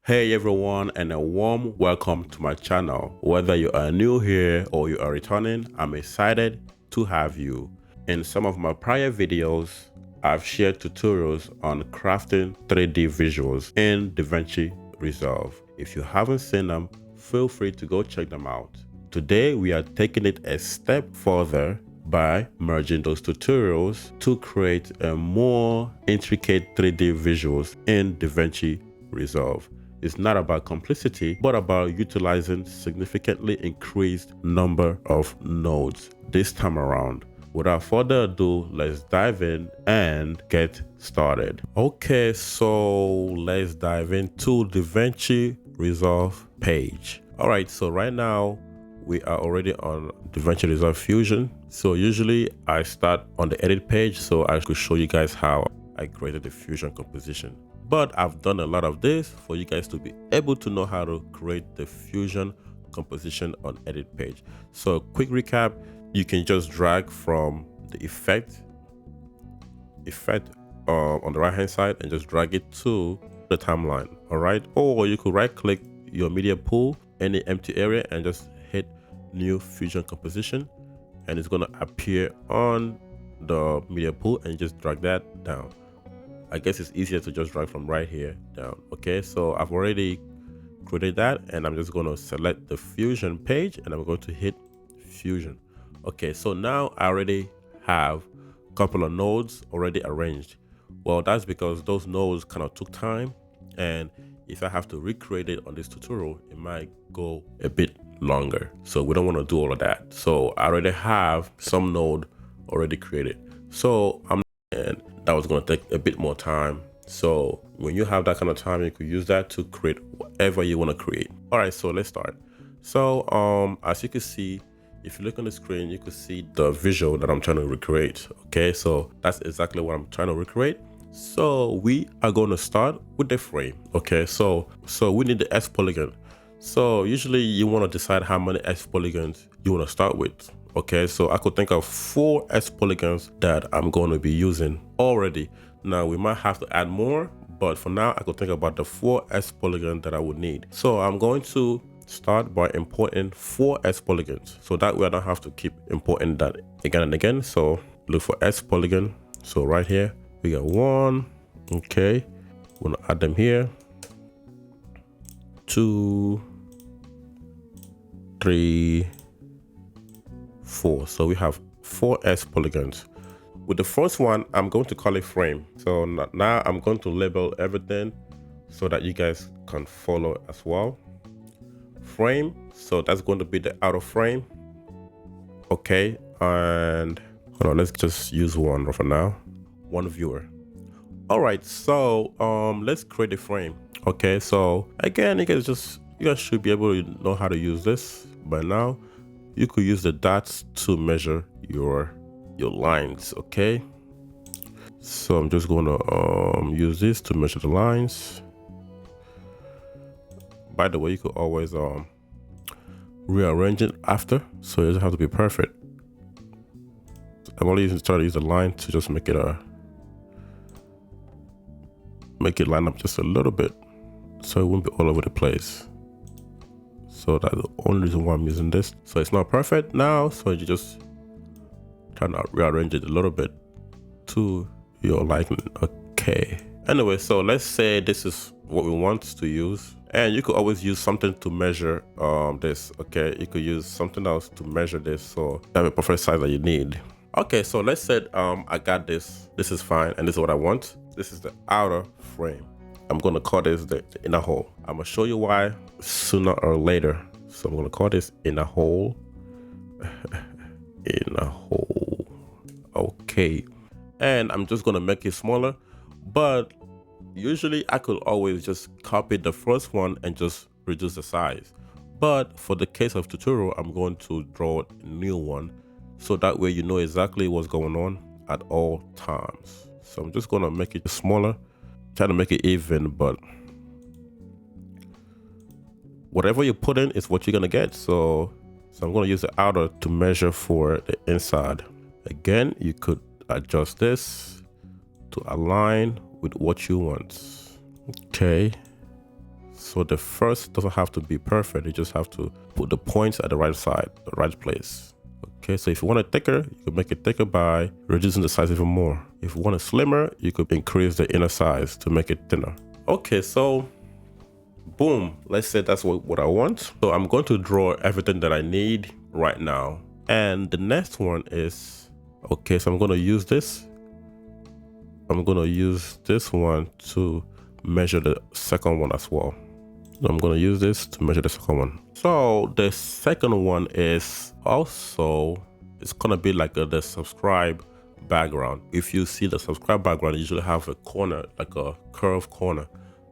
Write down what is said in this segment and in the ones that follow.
Hey everyone, and a warm welcome to my channel. Whether you are new here or you are returning, I'm excited to have you. In some of my prior videos, I've shared tutorials on crafting 3D visuals in DaVinci Resolve. If you haven't seen them, feel free to go check them out. Today we are taking it a step further by merging those tutorials to create a more intricate 3D visuals in DaVinci Resolve. It's not about complicity, but about utilizing significantly increased number of nodes this time around. Without further ado, let's dive in and get started. Okay, so let's dive into the DaVinci Resolve page. All right, so right now we are already on DaVinci Resolve Fusion. So usually I start on the edit page so I could show you guys how I created the fusion composition. But I've done a lot of this for you guys to be able to know how to create the fusion composition on edit page. So quick recap, you can just drag from the effect on the right hand side and just drag it to the timeline. All right, or you could right click your media pool, any empty area, and just hit new fusion composition, and it's going to appear on the media pool, and just drag that down. I guess it's easier to just drag from right here down. Okay, so I've already created that, and I'm just going to select the fusion page, and I'm going to hit fusion. Okay, so now I already have a couple of nodes already arranged. Well, that's because those nodes kind of took time, and if I have to recreate it on this tutorial, it might go a bit longer. So we don't want to do all of that. So I already have some node already created. So and that was going to take a bit more time. So when you have that kind of time, you could use that to create whatever you want to create. All right, so let's start. So as you can see, if you look on the screen, you can see the visual that I'm trying to recreate. Okay, so that's exactly what I'm trying to recreate. So we are going to start with the frame. Okay, so we need the S polygon. So usually you want to decide how many S polygons you want to start with. Okay, so I could think of 4 S polygons that I'm going to be using already. Now we might have to add more, but for now I could think about the 4 S polygons that I would need. So I'm going to start by importing 4 S polygons, so that way I don't have to keep importing that again and again. So look for S polygon. So right here we got 1. Okay, we're gonna add them here. 2, 3, 4. So we have 4 S polygons. With the first one, I'm going to call it frame. So now I'm going to label everything so that you guys can follow as well. Frame, so that's going to be the outer frame. Okay, and hold on, let's just use one for now. One viewer. All right, so let's create a frame. Okay, so again, you guys should be able to know how to use this by now. You could use the dots to measure your lines. Okay, so I'm just going to use this to measure the lines. By the way, you could always rearrange it after, so it doesn't have to be perfect. I'm only trying to use the line to just make it line up just a little bit, so it won't be all over the place. So that's the only reason why I'm using this. So it's not perfect now, so you just try to rearrange it a little bit to your liking. Okay, anyway, so let's say this is what we want to use, and you could always use something to measure this. Okay, you could use something else to measure this, so that the perfect size that you need. Okay, so let's say I got this is fine, and this is what I want. This is the outer frame. I'm going to call this the inner hole. I'm going to show you why sooner or later. So I'm going to call this inner hole. Inner hole. Okay, and I'm just going to make it smaller, but usually I could always just copy the first one and just reduce the size. But for the case of tutorial, I'm going to draw a new one, so that way you know exactly what's going on at all times. So I'm just going to make it smaller, try to make it even, but whatever you put in is what you're going to get. So I'm going to use the outer to measure for the inside. Again, you could adjust this to align with what you want. Okay, So the first doesn't have to be perfect. You just have to put the points at the right side, the right place. Okay, so if you want it thicker, you can make it thicker by reducing the size even more. If you want it slimmer, you could increase the inner size to make it thinner. Okay, so boom, let's say that's what I want. So I'm going to draw everything that I need right now. And the next one is, okay, so I'm going to use this. I'm going to use this one to measure the second one as well. So I'm going to use this to measure the second one. So the second one is also, it's going to be like the subscribe background. If you see the subscribe background, you usually have a corner, like a curved corner.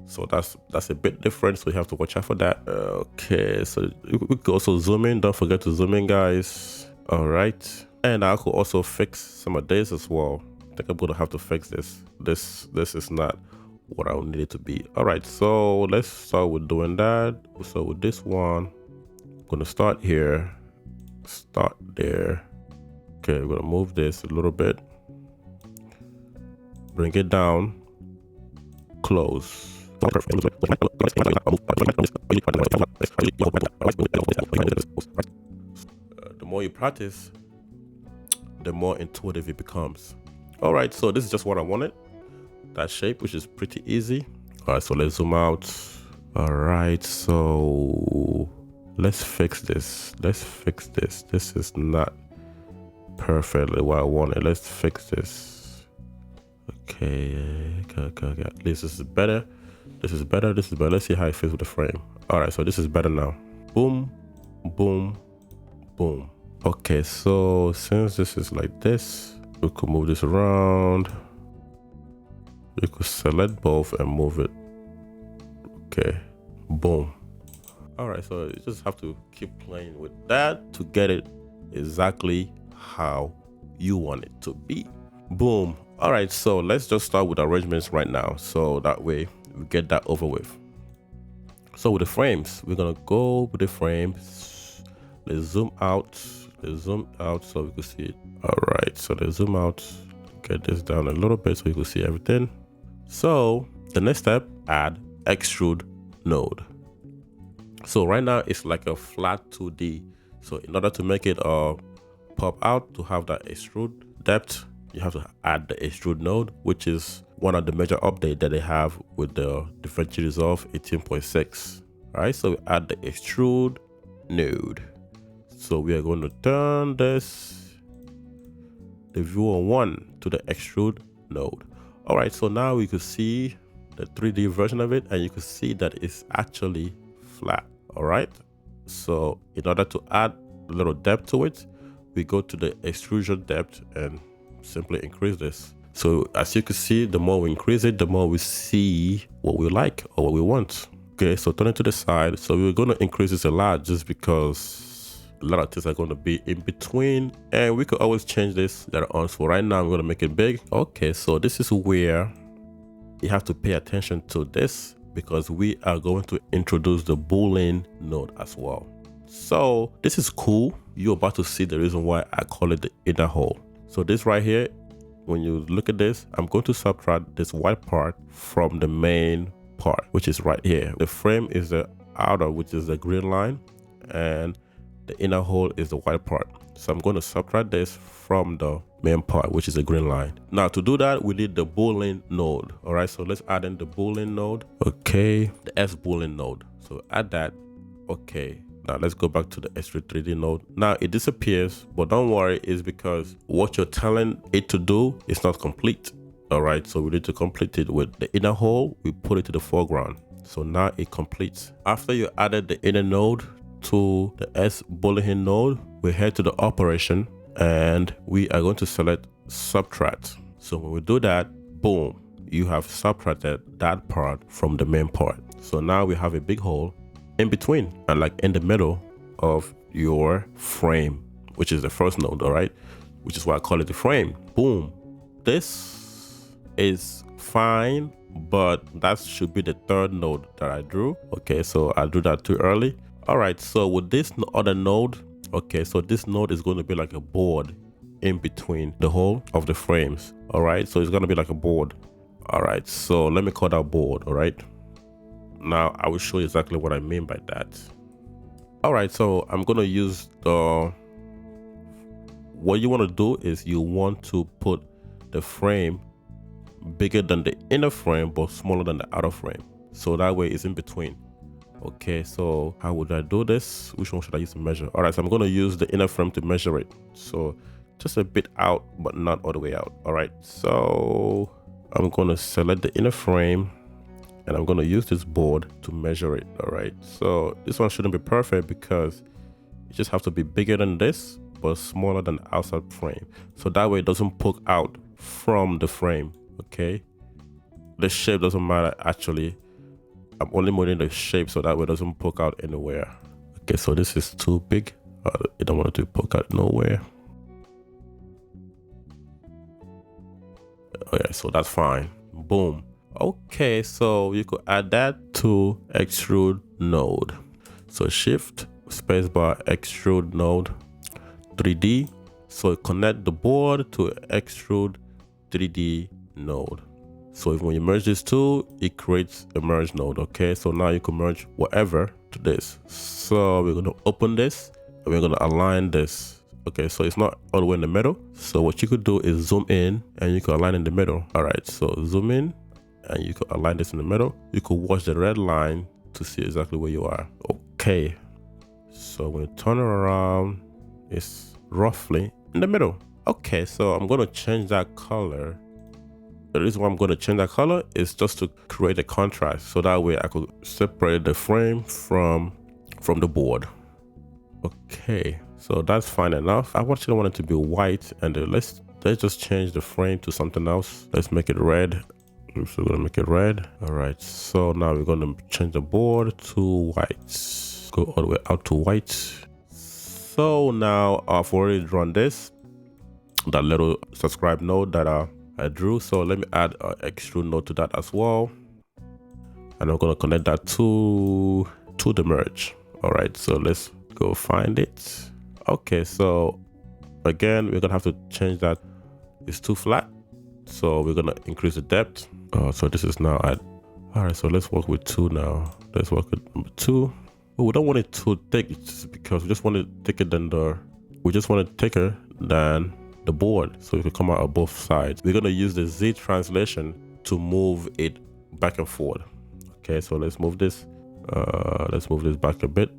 So that's a bit different. So you have to watch out for that. Okay, so we could also zoom in. Don't forget to zoom in, guys. All right. And I could also fix some of this as well. I think I'm going to have to fix this. This is not what I need it to be. All right, so let's start with doing that. So with this one, I'm going to start here, start there. Okay, we're going to move this a little bit, bring it down, close. The more you practice, the more intuitive it becomes. All right, so this is just what I wanted. That shape, which is pretty easy. All right, so let's zoom out. All right, so let's fix this. Let's fix this. This is not perfectly what I wanted. Let's fix this. Okay. At least this is better. This is better. This is better. Let's see how it fits with the frame. All right, so this is better now. Boom, boom, boom. Okay, so since this is like this, we could move this around. You could select both and move it. Okay, boom. All right, so you just have to keep playing with that to get it exactly how you want it to be. Boom. All right, so let's just start with arrangements right now. So that way we get that over with. So with the frames, we're gonna go with the frames. Let's zoom out. Let's zoom out so we can see it. All right, so let's zoom out. Get this down a little bit so you can see everything. So the next step, add extrude node. So right now it's like a flat 2D. So in order to make it pop out, to have that extrude depth, you have to add the extrude node, which is one of the major updates that they have with the differential resolve 18.6. All right, so we add the extrude node. So we are going to turn this, the viewer 1 to the extrude node. All right, so now we could see the 3D version of it, and you can see that it's actually flat. All right, so in order to add a little depth to it, we go to the extrusion depth and simply increase this. So as you can see, the more we increase it, the more we see what we like or what we want. Okay, so turn it to the side. So we're going to increase this a lot just because a lot of things are going to be in between, and we could always change this later on. So right now I'm going to make it big. Okay, so this is where you have to pay attention to this, because we are going to introduce the Boolean node as well. So this is cool. You're about to see the reason why I call it the inner hole. So this right here, when you look at this, I'm going to subtract this white part from the main part, which is right here. The frame is the outer, which is the green line, and the inner hole is the white part. So I'm going to subtract this from the main part, which is the green line. Now to do that, we need the Boolean node. All right, so let's add in the Boolean node. Okay, the S Boolean node. So add that. Okay, now let's go back to the extrude 3D node. Now it disappears, but don't worry, it's because what you're telling it to do is not complete. All right, so we need to complete it with the inner hole. We put it to the foreground. So now it completes. After you added the inner node to the S Boolean node, we head to the operation and we are going to select subtract. So when we do that, boom, you have subtracted that part from the main part. So now we have a big hole in between and like in the middle of your frame, which is the first node. All right, which is why I call it the frame. Boom. This is fine, but that should be the third node that I drew. Okay, so I drew that too early. All right, so with this other node, okay, so this node is going to be like a board in between the whole of the frames. All right, so it's going to be like a board. All right, so let me call that board. All right, now I will show you exactly what I mean by that. All right, so I'm gonna use what you want to do is you want to put the frame bigger than the inner frame but smaller than the outer frame, so that way it's in between. Okay, so how would I do this? Which one should I use to measure? All right, so I'm going to use the inner frame to measure it, so just a bit out but not all the way out. All right, so I'm going to select the inner frame and I'm going to use this board to measure it. All right, so this one shouldn't be perfect because it just have to be bigger than this but smaller than the outside frame, so that way it doesn't poke out from the frame. Okay, the shape doesn't matter actually. I'm only moving the shape so that way it doesn't poke out anywhere. Okay, so this is too big. I don't want it to poke out nowhere. Okay, so that's fine. Boom. Okay, so you could add that to extrude node. So shift spacebar extrude node 3D. So connect the board to extrude 3D node. So when you merge these two, it creates a merge node. Okay, so now you can merge whatever to this. So we're going to open this and we're going to align this. Okay, so it's not all the way in the middle. So what you could do is zoom in and you can align in the middle. All right, so zoom in and you could align this in the middle. You could watch the red line to see exactly where you are. Okay, so when you turn it around, it's roughly in the middle. Okay, so I'm going to change that color. The reason why I'm going to change that color is just to create a contrast, so that way I could separate the frame from the board. Okay, so that's fine enough. I actually want it to be white, and let's just change the frame to something else. Let's make it red. So we're gonna make it red. All right, so now we're gonna change the board to white. Go all the way out to white. So now I've already drawn this, that little subscribe node that I drew. So let me add an extrude node to that as well, and I'm going to connect that to the merge. All right, so let's go find it. Okay, so again we're gonna have to change that. It's too flat, so we're gonna increase the depth. So this is now at, all right, so let's work with 2 now. Let's work with number 2. But we don't want it too thick, just because we just want it thicker than the board, so it could come out of both sides. We're going to use the Z translation to move it back and forth. Okay, so let's move this back a bit.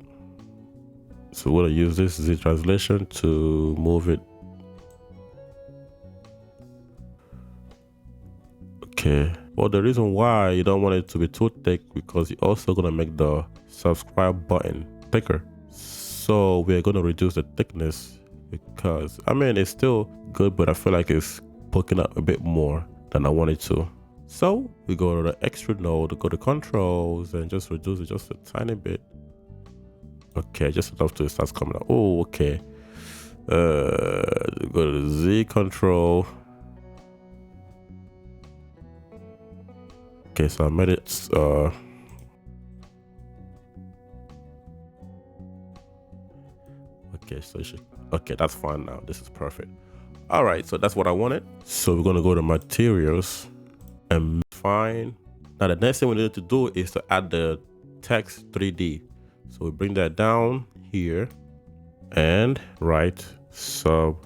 So we're going to use this Z translation to move it. Okay, well, the reason why you don't want it to be too thick, because you're also going to make the subscribe button thicker. So we're going to reduce the thickness, because I mean it's still good, but I feel like it's poking out a bit more than I want it to. So we go to the extrude node, go to controls, and just reduce it just a tiny bit. Okay, just enough to start coming out. Oh, okay. Go to the Z control. Okay, so I made it okay, so okay, that's fine now. This is perfect. All right, so that's what I wanted. So we're gonna go to materials and fine. Now the next thing we need to do is to add the text 3D. So we bring that down here and write subscribed.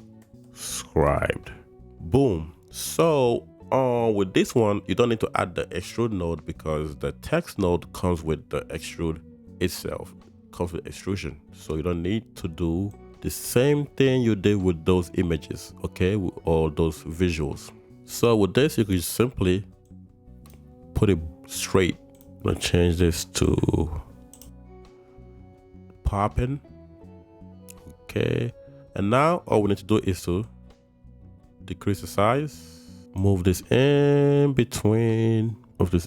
Boom. So with this one, you don't need to add the extrude node, because the text node comes with the extrude itself, comes with extrusion. So you don't need to do the same thing you did with those images, okay, or those visuals. So with this, you can simply put it straight. I'm gonna change this to popping. Okay, and now all we need to do is to decrease the size. Move this in between, move this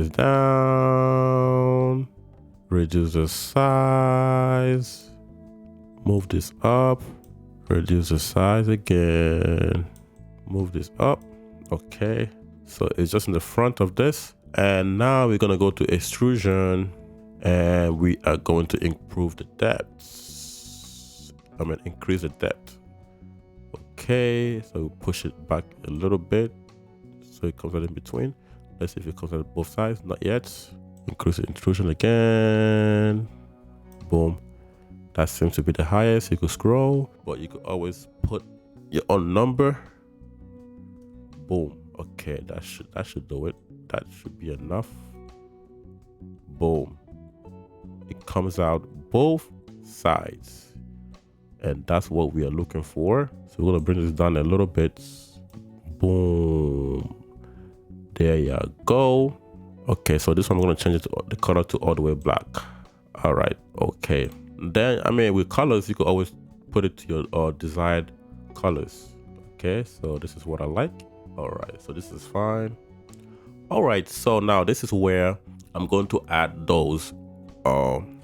down, reduce the size, move this up, reduce the size again, move this up. Okay, so it's just in the front of this. And now we're gonna go to extrusion, and we are going to improve the depth. I mean, increase the depth. Okay, so push it back a little bit so it comes right in between. Let's see if it comes out both sides. Not yet. Increase the intrusion again. Boom. That seems to be the highest. You could scroll, but you could always put your own number. Boom. Okay, that should do it. That should be enough. Boom. It comes out both sides, and that's what we are looking for. So we're gonna bring this down a little bit. Boom. There you go. Okay, so this one I'm gonna change it to the color to all the way black. All right. Okay. Then I mean, with colors, you could always put it to your desired colors. Okay, so this is what I like. All right, so this is fine. All right, so now this is where I'm going to add those.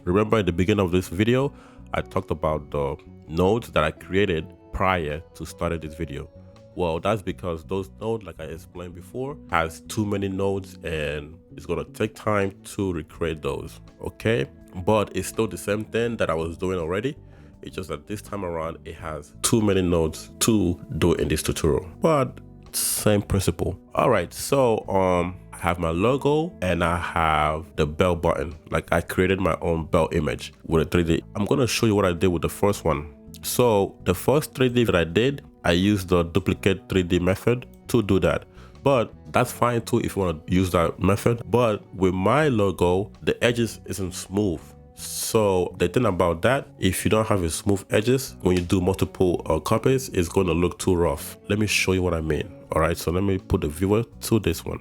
Remember in the beginning of this video, I talked about the nodes that I created prior to starting this video. Well, that's because those nodes, like I explained before, has too many nodes and it's gonna take time to recreate those, okay? But it's still the same thing that I was doing already. It's just that this time around, it has too many nodes to do in this tutorial, but same principle. All right, so I have my logo and I have the bell button. Like I created my own bell image with a 3D. I'm gonna show you what I did with the first one. So the first 3D that I did, I used the duplicate 3D method to do that. But that's fine too if you want to use that method. But with my logo, the edges isn't smooth. So the thing about that, if you don't have a smooth edges, when you do multiple copies, it's going to look too rough. Let me show you what I mean. All right, so let me put the viewer to this one.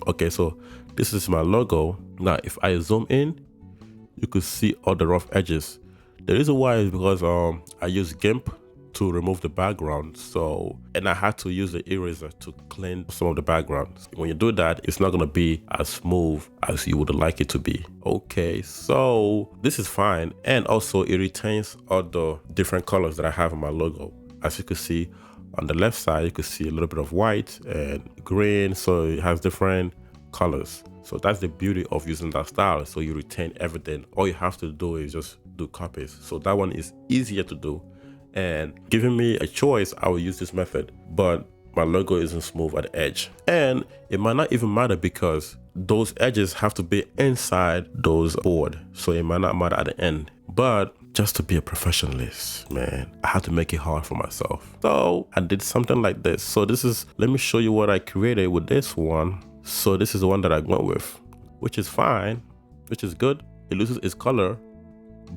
Okay, so this is my logo. Now, if I zoom in, you could see all the rough edges. The reason why is because I use GIMP to remove the background, and I had to use the eraser to clean some of the backgrounds. When you do that, it's not gonna be as smooth as you would like it to be. Okay, so this is fine, and also it retains all the different colors that I have in my logo. As you can see on the left side, you can see a little bit of white and green, so it has different colors. So that's the beauty of using that style. So you retain everything. All you have to do is just do copies. So that one is easier to do. And giving me a choice, I will use this method, but my logo isn't smooth at the edge. And it might not even matter because those edges have to be inside those board. So it might not matter at the end. But just to be a professionalist, man, I had to make it hard for myself. So I did something like this. So let me show you what I created with this one. So this is the one that I went with, which is fine, which is good. It loses its color,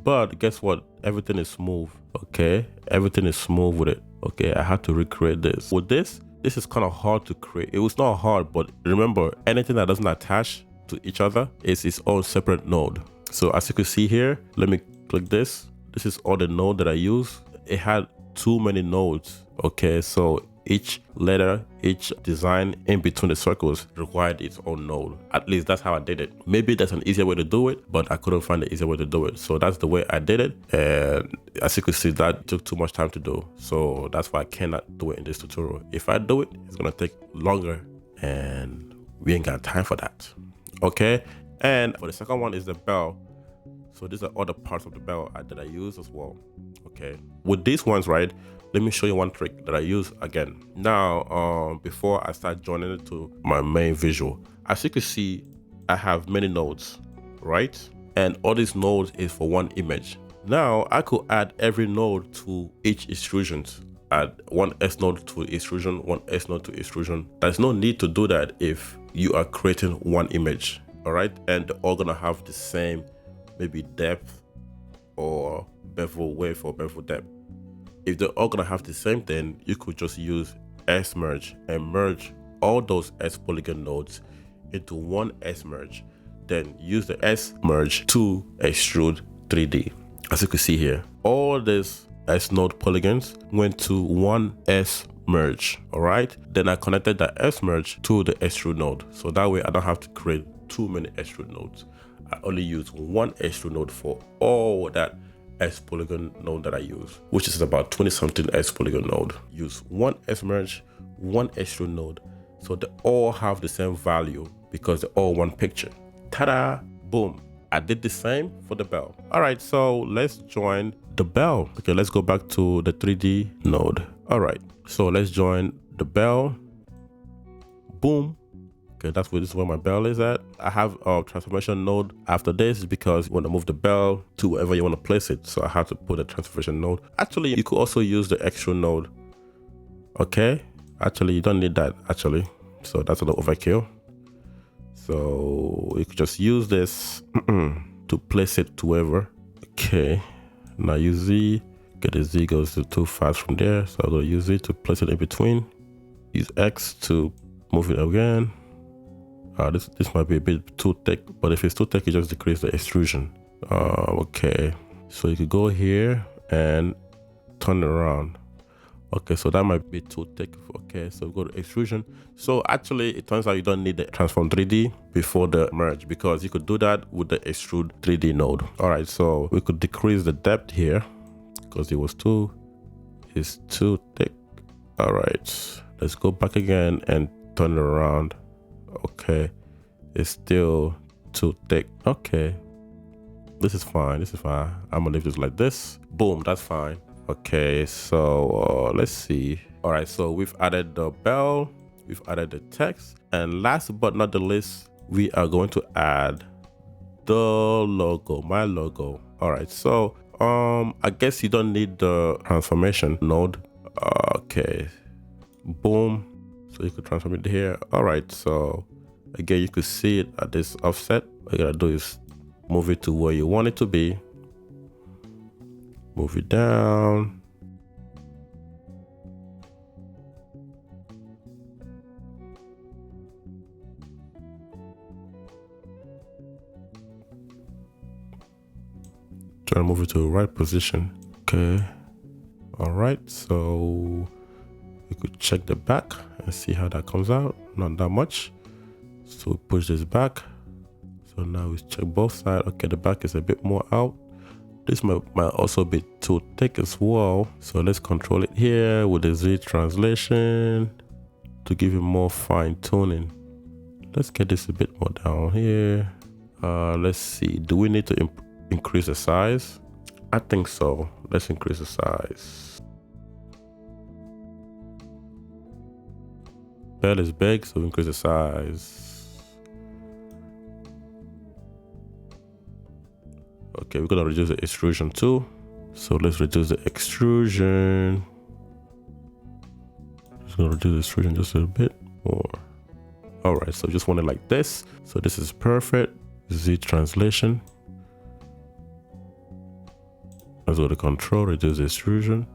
but guess what? Everything is smooth, okay? Everything is smooth with it, okay? I had to recreate this. With this is kind of hard to create. It was not hard, but remember, anything that doesn't attach to each other is its own separate node. So as you can see here, let me click this. This is all the node that I use. It had too many nodes, okay? So each letter, each design in between the circles required its own node. At least that's how I did it. Maybe there's an easier way to do it, but I couldn't find the easier way to do it. So that's the way I did it. And as you can see, that took too much time to do. So that's why I cannot do it in this tutorial. If I do it, it's gonna take longer and we ain't got time for that. Okay. And for the second one is the bell. So these are other parts of the bell that I use as well. Okay. With these ones, right? Let me show you one trick that I use again. Now, before I start joining it to my main visual, as you can see, I have many nodes, right? And all these nodes is for one image. Now, I could add every node to each extrusion. Add one S node to extrusion, one S node to extrusion. There's no need to do that if you are creating one image, all right? And they're all gonna have the same, maybe depth or bevel width or bevel depth. If they're all gonna have the same thing, you could just use S merge and merge all those S polygon nodes into one S merge. Then use the S merge to extrude 3D. As you can see here, all these S node polygons went to one S merge, all right? Then I connected that S merge to the extrude node. So that way I don't have to create too many extrude nodes. I only use one extrude node for all that S polygon node that I use, which is about 20 something S polygon node. Use one S merge, one extrude node, so they all have the same value because they're all one picture. Ta-da! Boom! I did the same for the bell. All right, so let's join the bell. Okay, let's go back to the 3D node. All right, so let's join the bell. Boom! Okay, that's where this is where my bell is at. I have a transformation node after this because you want to move the bell to wherever you want to place it. So I have to put a transformation node. Actually, you could also use the extrude node. Okay, actually you don't need that actually. So that's a little overkill. So you could just use this to place it to wherever. Okay, now use Z. Okay, the Z goes too fast from there. So I'm gonna use Z to place it in between. Use X to move it again. This might be a bit too thick, but if it's too thick, you just decrease the extrusion. Okay, so you could go here and turn it around. Okay, so that might be too thick. Okay, so go to extrusion. So actually, it turns out you don't need the transform 3D before the merge because you could do that with the extrude 3D node. All right, so we could decrease the depth here because it's too thick. All right, let's go back again and turn it around. Okay, it's still too thick. Okay, this is fine. This is fine. I'm gonna leave this like this. Boom, that's fine. Okay, so let's see. All right, so we've added the bell, we've added the text, and last but not the least, we are going to add the logo, my logo. All right, so I guess you don't need the transformation node. Okay, boom. So you could transform it here. All right, so again, you could see it at this offset. What you gotta do is move it to where you want it to be. Move it down. Try to move it to the right position. Okay. All right, so we could check the back and see how that comes out. Not that much. So we push this back. So now we check both sides. Okay, the back is a bit more out. This might also be too thick as well. So let's control it here with the Z translation to give it more fine tuning. Let's get this a bit more down here. Let's see, do we need to increase the size? I think so. Let's increase the size. Bell is big, so increase the size. Okay, we're gonna reduce the extrusion too. So let's reduce the extrusion. Just gonna reduce the extrusion just a bit more. All right, so just want it like this. So this is perfect. Z translation. Let's go to control, reduce the extrusion.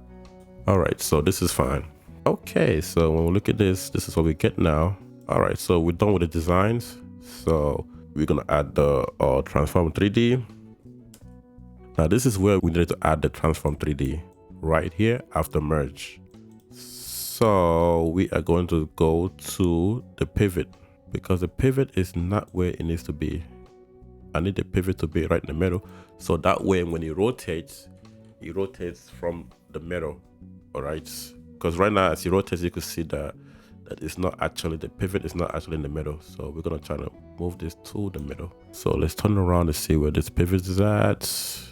All right, so this is fine. Okay, so when we look at this, this is what we get now. All right, so we're done with the designs. So we're gonna add the transform 3D. Now this is where we need to add the transform 3D right here after merge. So we are going to go to the pivot because the pivot is not where it needs to be. I need the pivot to be right in the middle. So that way when it rotates from the middle. All right. Because right now as it rotates, you can see that it's not actually, the pivot is not actually in the middle. So we're going to try to move this to the middle. So let's turn around to see where this pivot is at.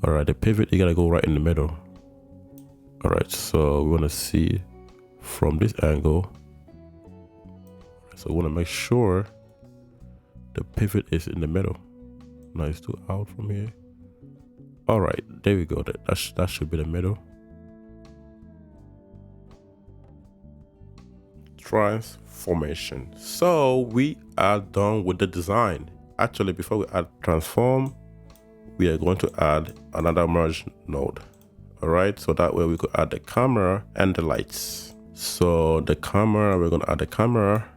All right, the pivot, you gotta go right in the middle. All right, so we wanna see from this angle. So we wanna make sure the pivot is in the middle. Now it's too out from here. All right, there we go. That should be the middle. Transformation. So we are done with the design. Actually, before we add transform, we are going to add another merge node. All right, so that way we could add the camera and the lights. So the camera, we're going to add the camera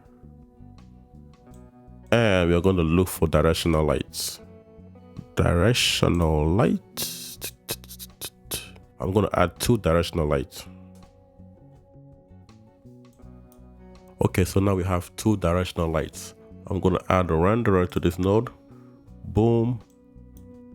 and we are going to look for directional lights. Directional lights. I'm going to add 2 directional lights. Okay, so now we have 2 directional lights. I'm going to add a renderer to this node. Boom.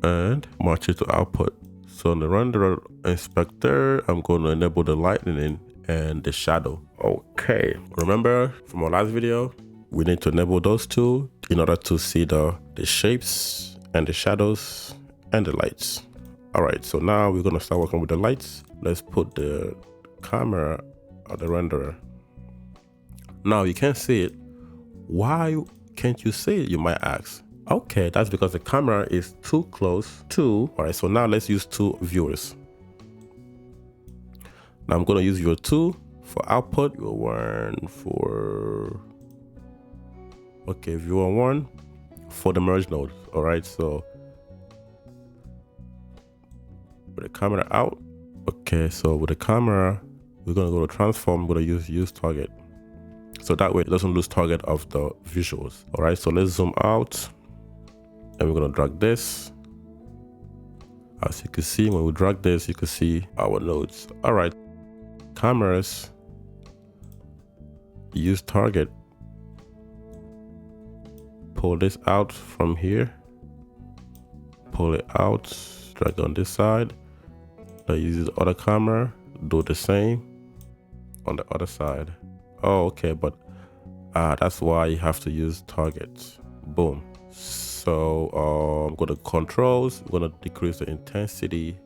And match it to output. So in the renderer inspector, I'm going to enable the lightning and the shadow. Okay, remember from our last video, we need to enable those 2 in order to see the shapes and the shadows and the lights. All right, so now we're going to start working with the lights. Let's put the camera on the renderer. Now you can't see it why can't you see it, you might ask? Okay, that's because the camera is too close to, all right, so now let's use two viewers. Now I'm gonna use viewer 2 for output, viewer 1 for, okay, viewer 1 for the merge node, all right, so with the camera out, okay, so with the camera, we're gonna go to transform, we're gonna use target. So that way it doesn't lose target of the visuals, all right, so let's zoom out and we're gonna drag this. As you can see, when we drag this, you can see our nodes. All right, cameras, use target, pull this out from here, pull it out, drag on this side. Now use the other camera, do the same on the other side. Oh, okay, but that's why you have to use target. Boom. So I'm going to controls, we're going to decrease the intensity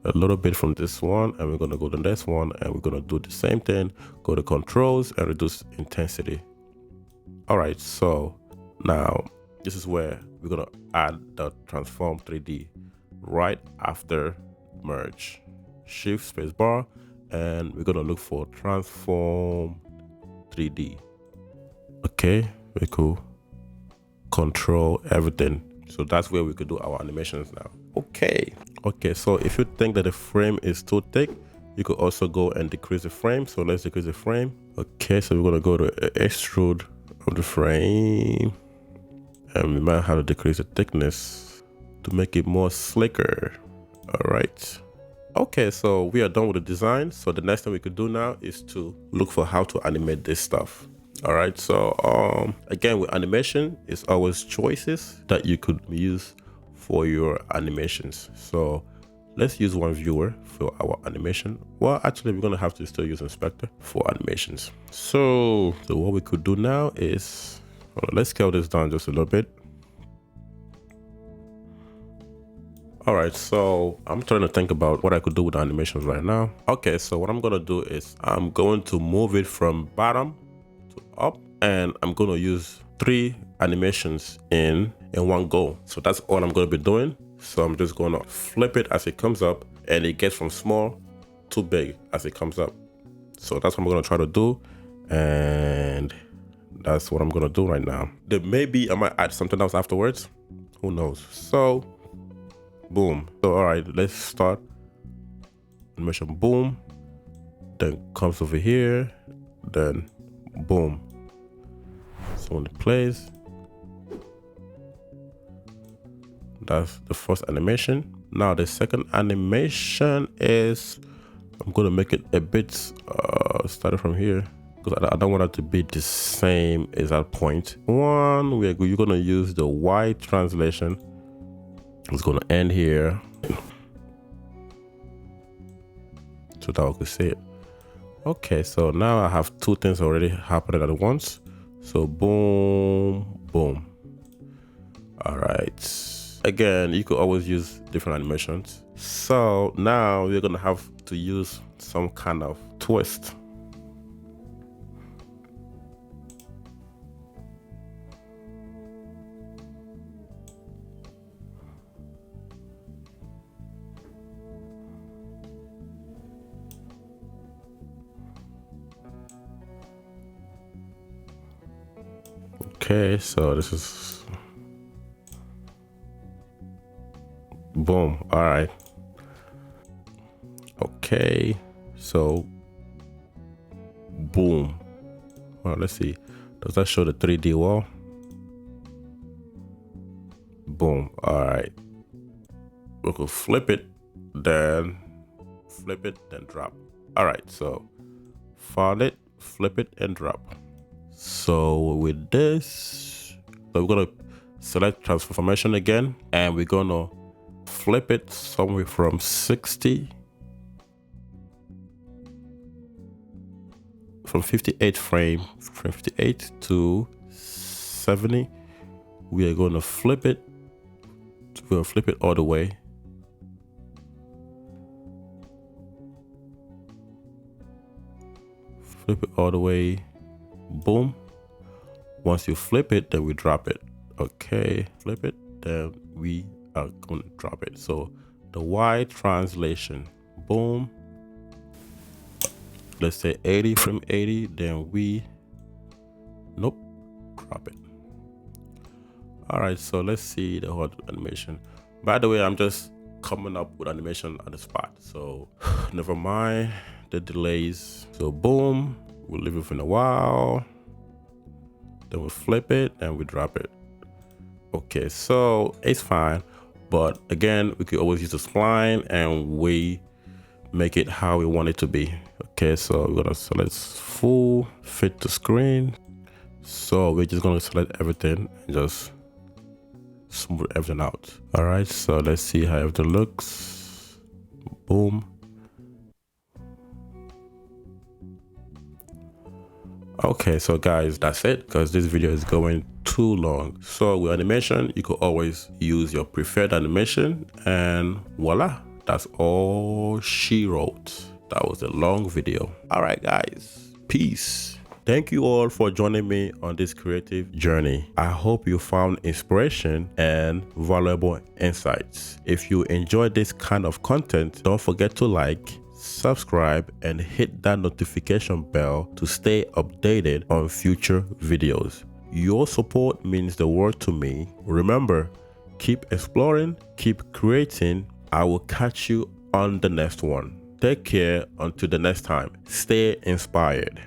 a little bit from this one, and we're going to go to the next one, and we're going to do the same thing, go to controls and reduce intensity. All right, so now this is where we're going to add the transform 3D right after merge. Shift space bar, and we're going to look for transform 3D. Okay, very cool. Control everything. So that's where we could do our animations now. Okay, so if you think that the frame is too thick, you could also go and decrease the frame. So let's decrease the frame. Okay, so we're gonna go to extrude of the frame, and we might have to decrease the thickness to make it more slicker. All right. Okay, so we are done with the design. So the next thing we could do now is to look for how to animate this stuff. All right, so again, with animation, it's always choices that you could use for your animations. So let's use one viewer for our animation. Well, actually, we're gonna have to still use inspector for animations. So what we could do now is, let's scale this down just a little bit. All right, so I'm trying to think about what I could do with the animations right now. Okay, so what I'm gonna do is I'm going to move it from bottom up, and I'm going to use 3 animations in one go. So that's all I'm going to be doing. So I'm just going to flip it as it comes up, and it gets from small to big as it comes up. So that's what I'm going to try to do, and that's what I'm going to do right now. There maybe I might add something else afterwards, who knows. So boom. So all right, let's start animation. Boom, then comes over here, then boom. So when it plays, that's the first animation. Now the second animation is, I'm going to make it a bit started from here, because I don't want it to be the same exact point. You're going to use the Y translation. It's going to end here so that we can see it. Okay, so now I have 2 things already happening at once. So boom, boom. All right. Again, you could always use different animations. So now we're gonna have to use some kind of twist. Okay, so this is boom. All right. Okay, so boom. Well, let's see. Does that show the 3D wall? Boom. All right. We could flip it, then drop. All right. So fold it, flip it, and drop. So with this, so we're gonna select transformation again, and we're gonna flip it somewhere from 60, from 58 frame, from 58 to 70. We are gonna flip it. We're gonna flip it all the way. Flip it all the way. Boom. Once you flip it, then we drop it. Okay, flip it, then we are going to drop it. So the Y translation, boom. Let's say 80 from 80, then we, nope, drop it. All right, so let's see the whole animation. By the way, I'm just coming up with animation on the spot, so never mind the delays. So boom, we'll leave it for a while, then we flip it and we drop it. Okay, so it's fine, but again, we could always use the spline and we make it how we want it to be. Okay, so we're gonna select full fit to screen. So we're just gonna select everything and just smooth everything out. All right, so let's see how everything looks. Boom. Okay, so guys, that's it, because this video is going too long. So with animation, you could always use your preferred animation, and voila, that's all she wrote. That was a long video. All right, guys, peace. Thank you all for joining me on this creative journey. I hope you found inspiration and valuable insights. If you enjoyed this kind of content, don't forget to like, subscribe, and hit that notification bell to stay updated on future videos. Your support means the world to me. Remember, keep exploring, keep creating. I will catch you on the next one. Take care until the next time. Stay inspired.